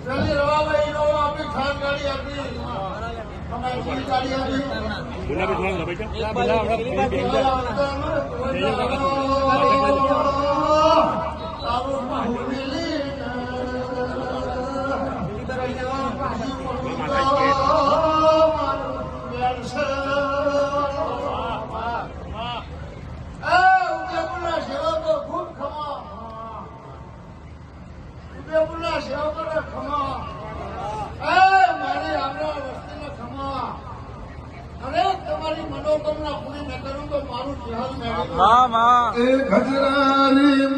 જલ્દી રવાભાઈ નો આપી ખાસ ગાડી આપી અમારી પૂરી ગાડી આપી ગુલાબી થોડા ભાઈ તમારી મનોકામના પૂરી ન કરું તો મારું જહાજ હા માં એ ગજરાની